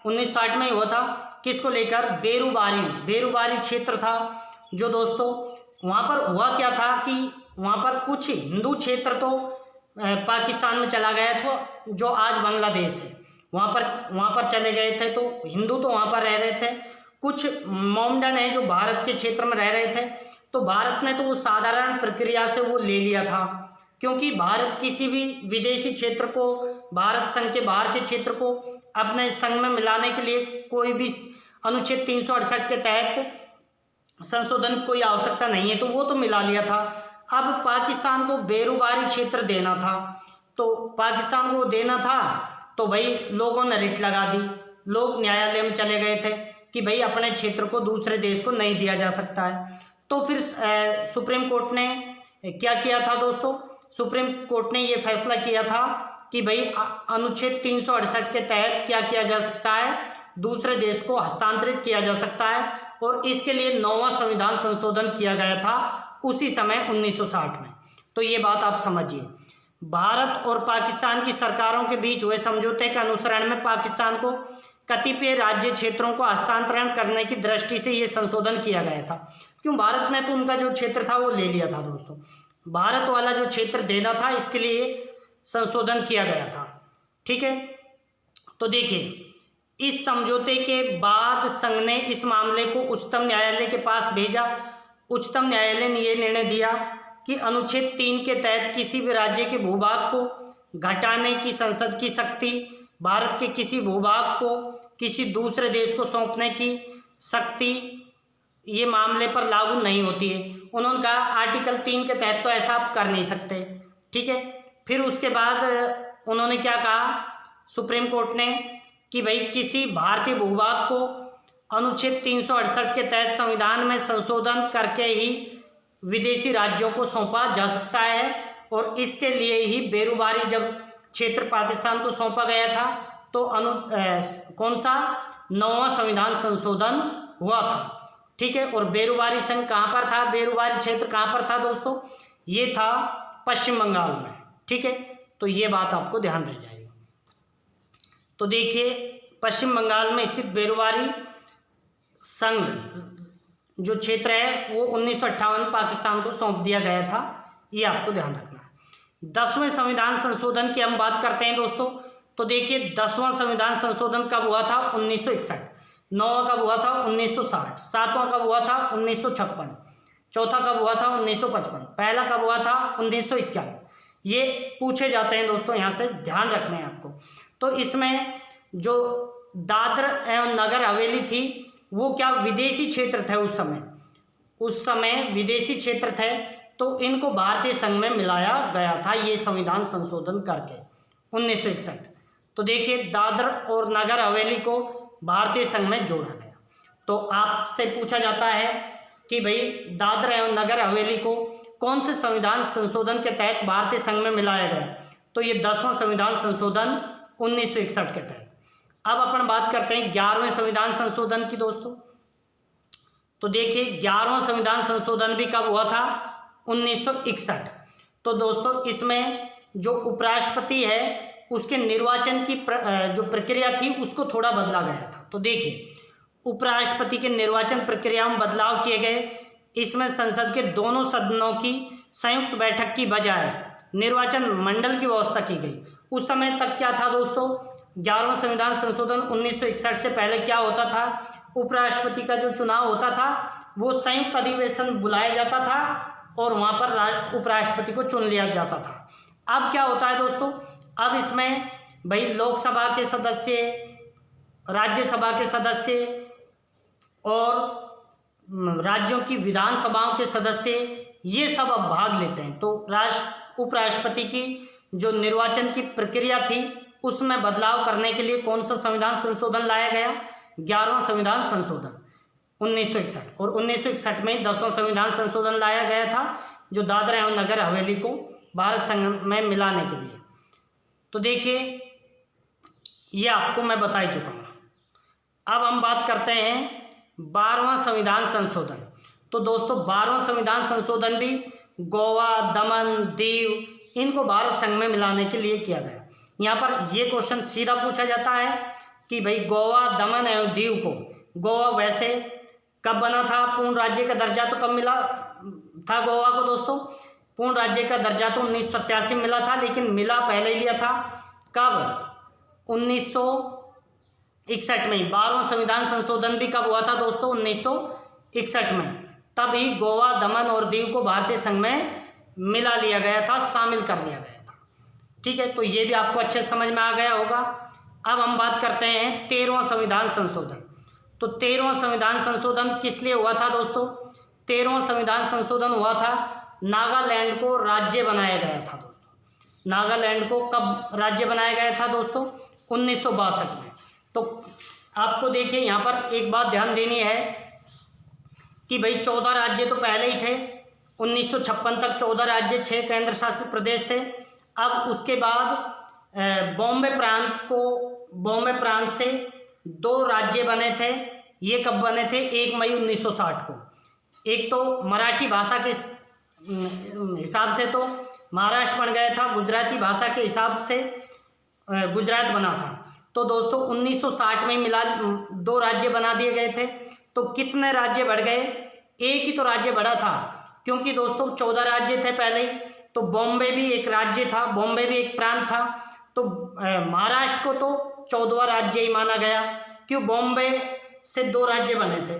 1960 में ही हुआ था। किसको लेकर? बेरूबारी क्षेत्र था जो दोस्तों, वहाँ पर हुआ क्या था कि वहाँ पर कुछ हिंदू क्षेत्र तो पाकिस्तान में चला गया था, जो आज बांग्लादेश है, वहाँ पर चले गए थे। तो हिंदू तो वहाँ पर रह रहे थे, कुछ मोमडन है जो भारत के क्षेत्र में रह रहे थे। तो भारत ने तो वो साधारण प्रक्रिया से वो ले लिया था, क्योंकि भारत किसी भी विदेशी क्षेत्र को, भारत संघ के बाहर के क्षेत्र को अपने संघ में मिलाने के लिए कोई भी अनुच्छेद 368 के तहत संशोधन की कोई आवश्यकता नहीं है, तो वो तो मिला लिया था। अब पाकिस्तान को बेरूबारी क्षेत्र देना था, तो पाकिस्तान को देना था, तो भाई लोगों ने रिट लगा दी, लोग न्यायालय में चले गए थे कि भाई अपने क्षेत्र को दूसरे देश को नहीं दिया जा सकता है। तो फिर सुप्रीम कोर्ट ने क्या किया था दोस्तों? सुप्रीम कोर्ट ने ये फैसला किया था कि भाई अनुच्छेद 368 के तहत क्या किया जा सकता है? दूसरे देश को हस्तांतरित किया जा सकता है, और इसके लिए 9वां संविधान संशोधन किया गया था उसी समय 1960 में। तो ये बात आप समझिए। भारत और पाकिस्तान की सरकारों के बीच हुए समझौते के अनुसरण में पाकिस्तान को कतिपय राज्य क्षेत्रों को हस्तांतरण करने की दृष्टि से ये संशोधन किया गया था। क्यों? भारत ने तो उनका जो क्षेत्र था वो ले लिया था दोस्तों, भारत वाला जो क्षेत्र देना था, इसके लिए संशोधन किया गया था। ठीक है, तो देखिए इस समझौते के बाद संघ ने इस मामले को उच्चतम न्यायालय के पास भेजा। उच्चतम न्यायालय ने यह निर्णय दिया कि अनुच्छेद 3 के तहत किसी भी राज्य के भूभाग को घटाने की संसद की शक्ति भारत के किसी भूभाग को किसी दूसरे देश को सौंपने की शक्ति ये मामले पर लागू नहीं होती है। उन्होंने कहा आर्टिकल 3 के तहत तो ऐसा आप कर नहीं सकते। ठीक है, फिर उसके बाद उन्होंने क्या कहा सुप्रीम कोर्ट ने कि भाई किसी भारतीय भूभाग को अनुच्छेद 368 के तहत संविधान में संशोधन करके ही विदेशी राज्यों को सौंपा जा सकता है, और इसके लिए ही बेरूबारी जब क्षेत्र पाकिस्तान को सौंपा गया था तो कौन सा 9वां संविधान संशोधन हुआ था। ठीक है, और बेरूबारी संघ कहाँ पर था? बेरूबारी क्षेत्र कहाँ पर था दोस्तों? ये था पश्चिम बंगाल में। ठीक है, तो ये बात आपको ध्यान रह जाएगी। तो देखिए पश्चिम बंगाल में स्थित बेरूबारी संघ जो क्षेत्र है वो 1958 पाकिस्तान को सौंप दिया गया था, ये आपको ध्यान रखना है। 10वें संविधान संशोधन की हम बात करते हैं दोस्तों, तो देखिए 10वां संविधान संशोधन कब हुआ था? 1961। 9वां कब हुआ था? 1960। 7वां कब हुआ था? 1956। चौथा कब हुआ था? 1955। पहला कब हुआ था? 1951। ये पूछे जाते हैं दोस्तों, यहाँ से ध्यान रखना है आपको। तो इसमें जो दादर एवं नगर हवेली थी वो क्या विदेशी क्षेत्र थे उस समय विदेशी क्षेत्र थे, तो इनको भारतीय संघ में मिलाया गया था ये संविधान संशोधन करके 1961। तो देखिए दादर और नगर हवेली को भारतीय संघ में जोड़ा गया। तो आपसे पूछा जाता है कि भाई दादर एवं नगर हवेली को कौन से संविधान संशोधन के तहत भारतीय संघ में मिलाया गया? तो ये 10वां संविधान संशोधन 1961 के तहत। अब अपन बात करते हैं 11वें संविधान संशोधन की दोस्तों। तो देखिए 11वां संविधान संशोधन भी कब हुआ था? 1961। तो दोस्तों इसमें जो उपराष्ट्रपति है उसके निर्वाचन की जो प्रक्रिया थी उसको थोड़ा बदला गया था। तो देखिए उपराष्ट्रपति के निर्वाचन प्रक्रिया में बदलाव किए गए। इसमें संसद के दोनों सदनों की संयुक्त बैठक की बजाय निर्वाचन मंडल की व्यवस्था की गई। उस समय तक क्या था दोस्तों? 11वां संविधान संशोधन 1961 से पहले क्या होता था? उपराष्ट्रपति का जो चुनाव होता था वो संयुक्त अधिवेशन बुलाया जाता था और वहाँ पर उपराष्ट्रपति को चुन लिया जाता था। अब क्या होता है दोस्तों? अब इसमें भाई लोकसभा के सदस्य, राज्यसभा के सदस्य और राज्यों की विधानसभाओं के सदस्य ये सब अब भाग लेते हैं। तो उपराष्ट्रपति की जो निर्वाचन की प्रक्रिया थी उसमें बदलाव करने के लिए कौन सा संविधान संशोधन लाया गया? 11वां संविधान संशोधन 1961। और 1961 में 10वां संविधान संशोधन लाया गया था जो दादरा एवं नगर हवेली को भारत संघ में मिलाने के लिए। तो देखिए ये आपको मैं बता ही चुका हूँ। अब हम बात करते हैं 12वां संविधान संशोधन। तो दोस्तों 12वां संविधान संशोधन भी गोवा, दमन, दीव इनको भारत संघ में मिलाने के लिए किया गया। यहाँ पर ये क्वेश्चन सीधा पूछा जाता है कि भाई गोवा, दमन एवं दीव को, गोवा वैसे कब बना था, पूर्ण राज्य का दर्जा तो कब मिला था गोवा को दोस्तों, पूर्ण राज्य का दर्जा तो 1987 में मिला था, लेकिन मिला पहले लिया था कब, 1961 में। 12वां संविधान संशोधन भी कब हुआ था दोस्तों, 1961 में। तभी गोवा, दमन और दीव को भारतीय संघ में मिला लिया गया था, शामिल कर लिया गया था। ठीक है, तो ये भी आपको अच्छे से समझ में आ गया होगा। अब हम बात करते हैं 13वां संविधान संशोधन। तो 13वां संविधान संशोधन किस लिए हुआ था दोस्तों, 13वां संविधान संशोधन हुआ था, नागालैंड को राज्य बनाया गया था दोस्तों। नागालैंड को कब राज्य बनाया गया था दोस्तों, 1962 में। तो आपको देखिए यहाँ पर एक बात ध्यान देनी है कि भाई 14 राज्य तो पहले ही थे, 1956 तक 14 राज्य, 6 केंद्र शासित प्रदेश थे। अब उसके बाद बॉम्बे प्रांत से 2 राज्य बने थे। ये कब बने थे, 1 मई 1960 को। एक तो मराठी भाषा के हिसाब से तो महाराष्ट्र बन गया था, गुजराती भाषा के हिसाब से गुजरात बना था। तो दोस्तों 1960 में मिला 2 राज्य बना दिए गए थे। तो कितने राज्य बढ़ गए, एक ही तो राज्य बढ़ा था, क्योंकि दोस्तों 14 राज्य थे पहले ही। तो बॉम्बे भी एक राज्य था, बॉम्बे भी एक प्रांत था। तो महाराष्ट्र को तो 14वां राज्य ही माना गया, क्यों, बॉम्बे से 2 राज्य बने थे,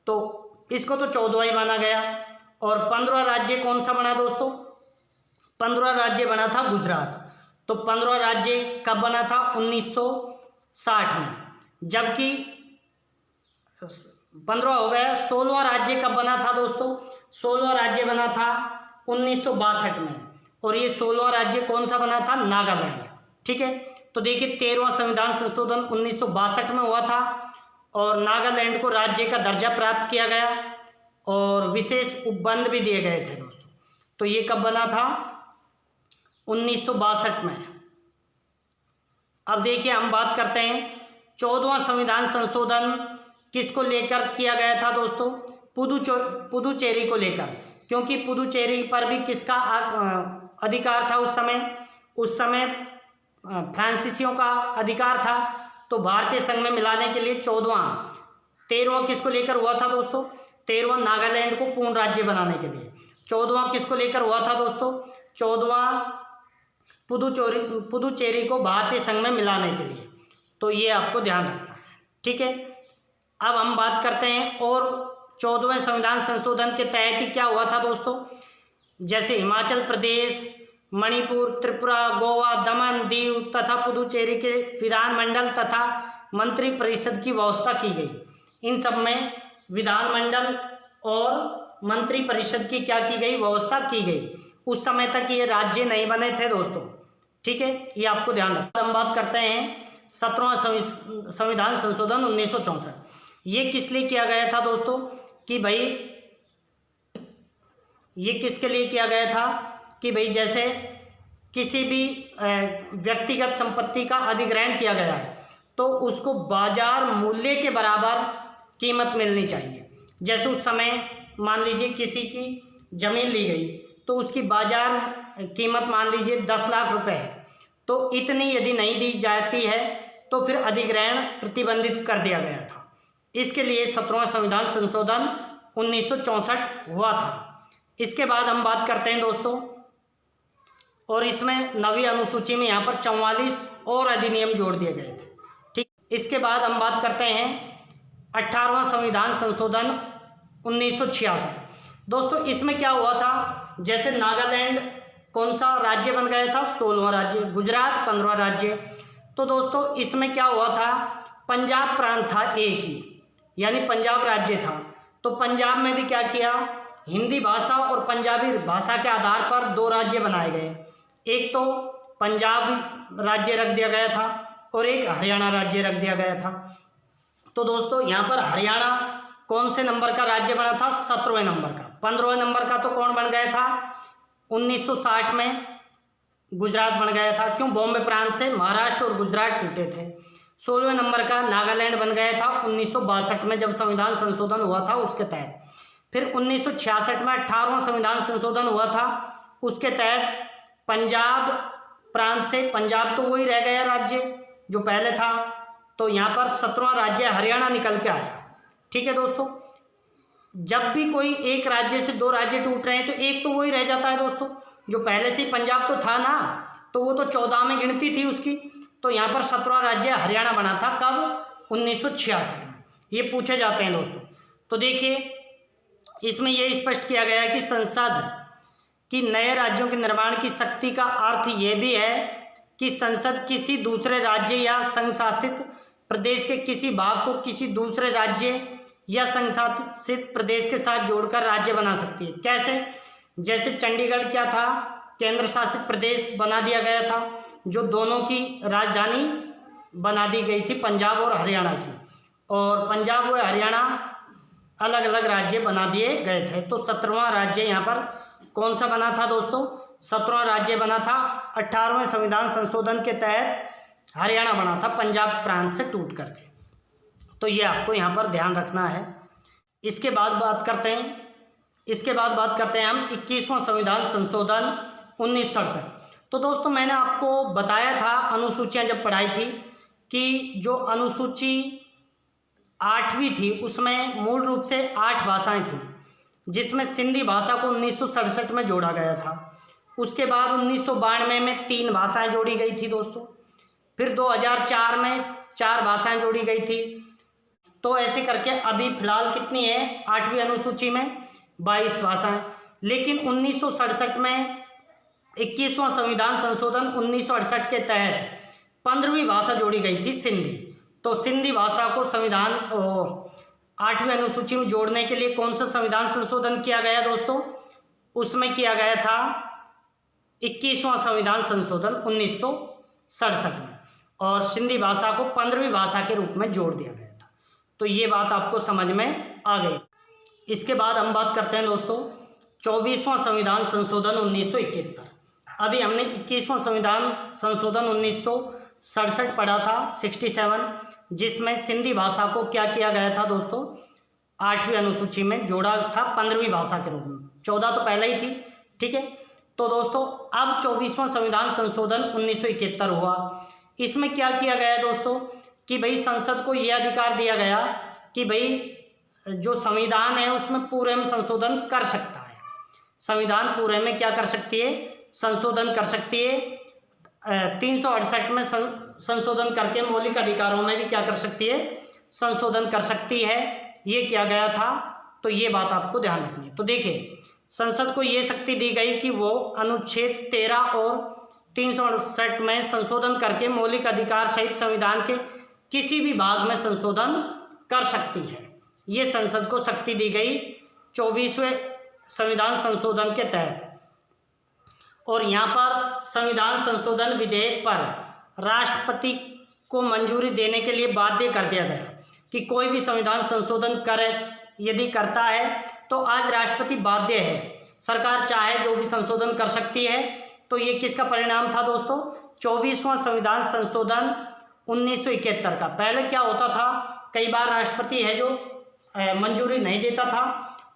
तो इसको तो 14वां ही माना गया। और 15वां राज्य कौन सा बना दोस्तों, 15वां राज्य बना था गुजरात। तो 15वां राज्य कब बना था, 1960 में। जबकि 15वां हो गया। 16वां राज्य कब बना था दोस्तों, 16वां राज्य बना था 1962 में। और ये 16वां राज्य कौन सा बना था, नागालैंड। ठीक है, तो देखिए 13वां संविधान संशोधन 1962 में हुआ था और नागालैंड को राज्य का दर्जा प्राप्त किया गया और विशेष उपबंध भी दिए गए थे दोस्तों। तो ये कब बना था, 1962 में। अब देखिए हम बात करते हैं 14वां संविधान संशोधन किसको लेकर किया गया था दोस्तों, पुदुचेरी को लेकर, क्योंकि पुदुचेरी पर भी किसका अधिकार था उस समय फ्रांसीसियों का अधिकार था। तो भारतीय संघ में मिलाने के लिए 13वां किसको लेकर हुआ था दोस्तों, 13वां नागालैंड को पूर्ण राज्य बनाने के लिए। 14वां किसको लेकर हुआ था दोस्तों, 14वां पुदुचेरी को भारतीय संघ में मिलाने के लिए। तो ये आपको ध्यान रखना है। ठीक है, अब हम बात करते हैं और 14वें संविधान संशोधन के तहत ही क्या हुआ था दोस्तों, जैसे हिमाचल प्रदेश, मणिपुर, त्रिपुरा, गोवा, दमन, दीव तथा पुदुचेरी के विधानमंडल तथा मंत्री परिषद की व्यवस्था की गई। इन सब में विधानमंडल और मंत्री परिषद की क्या की गई, व्यवस्था की गई। उस समय तक ये राज्य नहीं बने थे दोस्तों। ठीक है, ये आपको ध्यान रखना। हम बात करते हैं 17वां संविधान संशोधन 1964। ये किस लिए किया गया था दोस्तों, कि भाई ये किसके लिए किया गया था कि भाई जैसे किसी भी व्यक्तिगत संपत्ति का अधिग्रहण किया गया है तो उसको बाजार मूल्य के बराबर कीमत मिलनी चाहिए। जैसे उस समय मान लीजिए किसी की ज़मीन ली गई तो उसकी बाजार कीमत मान लीजिए 10 लाख रुपए है, तो इतनी यदि नहीं दी जाती है तो फिर अधिग्रहण प्रतिबंधित कर दिया गया था। इसके लिए 17वां संविधान संशोधन 1964 हुआ था। इसके बाद हम बात करते हैं दोस्तों, और इसमें 9वीं अनुसूची में यहाँ पर 44 और अधिनियम जोड़ दिए गए थे। ठीक, इसके बाद हम बात करते हैं 18वां संविधान संशोधन 1966। दोस्तों इसमें क्या हुआ था, जैसे नागालैंड कौन सा राज्य बन गया था, 16वां राज्य, गुजरात 15वां राज्य। तो दोस्तों इसमें क्या हुआ था, पंजाब प्रांत था एक ही, यानी पंजाब राज्य था। तो पंजाब में भी क्या किया, हिंदी भाषा और पंजाबी भाषा के आधार पर 2 राज्य बनाए गए। एक तो पंजाब राज्य रख दिया गया था और एक हरियाणा राज्य रख दिया गया था। तो दोस्तों यहाँ पर हरियाणा कौन से नंबर का राज्य बना था, 17वें नंबर का। 15वें नंबर का तो कौन बन गया था, 1960 में गुजरात बन गया था। क्यों, बॉम्बे प्रांत से महाराष्ट्र और गुजरात टूटे थे। 16वें नंबर का नागालैंड बन गया था 1962 में, जब संविधान संशोधन हुआ था उसके तहत। फिर 1966 में 18वां संविधान संशोधन हुआ था, उसके तहत पंजाब प्रांत से पंजाब तो वही रह गया राज्य जो पहले था, तो यहाँ पर 17वां राज्य हरियाणा निकल के आया। ठीक है दोस्तों, जब भी कोई एक राज्य से दो राज्य टूट रहे हैं तो एक तो वही रह जाता है दोस्तों, जो पहले से ही पंजाब तो था ना, तो वो तो 14 में गिनती थी उसकी, तो यहाँ पर 17वां राज्य हरियाणा बना था। कब? 1966 में। ये पूछे जाते हैं दोस्तों। तो देखिए इसमें यह स्पष्ट किया गया है कि संसद की नए राज्यों के निर्माण की शक्ति का अर्थ ये भी है कि संसद किसी दूसरे राज्य या संघ शासित प्रदेश के किसी भाग को किसी दूसरे राज्य या संघ शासित प्रदेश के साथ जोड़कर राज्य बना सकती है। कैसे? जैसे चंडीगढ़ क्या था? केंद्र शासित प्रदेश बना दिया गया था, जो दोनों की राजधानी बना दी गई थी, पंजाब और हरियाणा की, और पंजाब व हरियाणा अलग अलग राज्य बना दिए गए थे। तो 17वां राज्य यहाँ पर कौन सा बना था दोस्तों? 17वां राज्य बना था 18वें संविधान संशोधन के तहत हरियाणा बना था, पंजाब प्रांत से टूट करके। तो ये आपको यहाँ पर ध्यान रखना है। इसके बाद बात करते हैं हम 21वां संविधान संशोधन 1967। तो दोस्तों मैंने आपको बताया था अनुसूचियाँ जब पढ़ाई थी कि जो अनुसूची 8वीं थी उसमें मूल रूप से 8 भाषाएं थी, जिसमें सिंधी भाषा को 1967 में जोड़ा गया था। उसके बाद 1992 में 3 भाषाएं जोड़ी गई थी दोस्तों। फिर 2004 में 4 भाषाएं जोड़ी गई थी। तो ऐसे करके अभी फिलहाल कितनी है 8वीं अनुसूची में? 22 भाषाएं। लेकिन 1967 में 21वां संविधान संशोधन 1968 के तहत 15वीं भाषा जोड़ी गई थी, सिंधी। तो सिंधी भाषा को संविधान 8वीं अनुसूची में जोड़ने के लिए कौन सा संविधान संशोधन किया गया दोस्तों? उसमें किया गया था 21वां संविधान संशोधन 1967 में, और सिंधी भाषा को 15वीं भाषा के रूप में जोड़ दिया गया था। तो ये बात आपको समझ में आ गई। इसके बाद हम बात करते हैं दोस्तों 24वां संविधान संशोधन 1971। अभी हमने 21वां संविधान संशोधन 1967 पढ़ा था 67, जिसमें सिंधी भाषा को क्या किया गया था दोस्तों? 8वीं अनुसूची में जोड़ा था 15वीं भाषा के रूप में। 14 तो पहले ही थी। ठीक है, तो दोस्तों अब 24वां संविधान संशोधन 1971 हुआ। इसमें क्या किया गया दोस्तों कि भाई संसद को यह अधिकार दिया गया कि भाई जो संविधान है उसमें पूरे में संशोधन कर सकता है। संविधान पूरे में क्या कर सकती है? संशोधन कर सकती है। 368 में संशोधन करके मौलिक अधिकारों में भी क्या कर सकती है? संशोधन कर सकती है। ये किया गया था, तो ये बात आपको ध्यान रखनी है। तो देखिए संसद को ये शक्ति दी गई कि वो अनुच्छेद 13 और 368 में संशोधन करके मौलिक अधिकार सहित संविधान के किसी भी भाग में संशोधन कर सकती है। ये संसद को शक्ति दी गई 24वें संविधान संशोधन के तहत। और यहाँ पर संविधान संशोधन विधेयक पर राष्ट्रपति को मंजूरी देने के लिए बाध्य कर दिया गया कि कोई भी संविधान संशोधन करे, यदि करता है तो आज राष्ट्रपति बाध्य है। सरकार चाहे जो भी संशोधन कर सकती है। तो ये किसका परिणाम था दोस्तों? 24वां संविधान संशोधन 1971 का। पहले क्या होता था, कई बार राष्ट्रपति है जो मंजूरी नहीं देता था,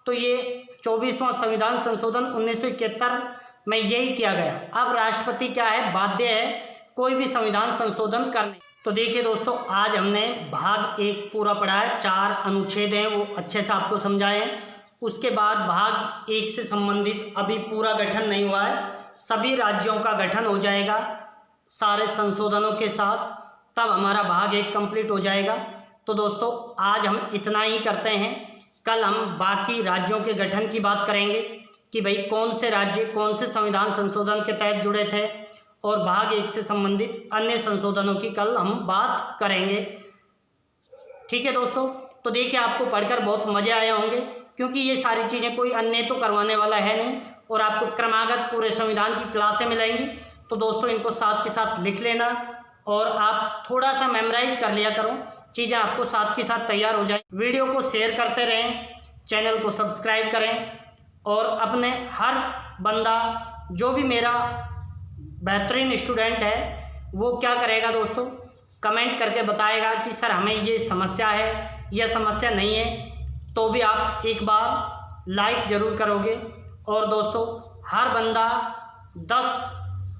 तो ये 24वां संविधान संशोधन 1971 में यही किया गया। अब राष्ट्रपति क्या है? बाध्य है कोई भी संविधान संशोधन करने। तो देखिए दोस्तों आज हमने भाग 1 पूरा पढ़ा है। 4 अनुच्छेद हैं वो अच्छे से आपको समझाए हैं। उसके बाद भाग 1 से संबंधित अभी पूरा गठन नहीं हुआ है, सभी राज्यों का गठन हो जाएगा सारे संशोधनों के साथ, तब हमारा भाग 1 कंप्लीट हो जाएगा। तो दोस्तों आज हम इतना ही करते हैं। कल हम बाकी राज्यों के गठन की बात करेंगे कि भाई कौन से राज्य कौन से संविधान संशोधन के तहत जुड़े थे, और भाग 1 से संबंधित अन्य संशोधनों की कल हम बात करेंगे। ठीक है दोस्तों, तो देखिए आपको पढ़कर बहुत मज़े आए होंगे, क्योंकि ये सारी चीज़ें कोई अन्य तो करवाने वाला है नहीं, और आपको क्रमागत पूरे संविधान की क्लासें मिलेंगी। तो दोस्तों इनको साथ के साथ लिख लेना, और आप थोड़ा सा मेमोराइज कर लिया करो, चीज़ें आपको साथ के साथ तैयार हो जाए। वीडियो को शेयर करते रहें, चैनल को सब्सक्राइब करें, और अपने हर बंदा जो भी मेरा बेहतरीन स्टूडेंट है वो क्या करेगा दोस्तों, कमेंट करके बताएगा कि सर हमें ये समस्या है या समस्या नहीं है। तो भी आप एक बार लाइक ज़रूर करोगे। और दोस्तों हर बंदा 10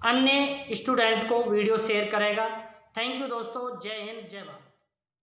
अन्य स्टूडेंट को वीडियो शेयर करेगा। थैंक यू दोस्तों, जय हिंद जय भारत।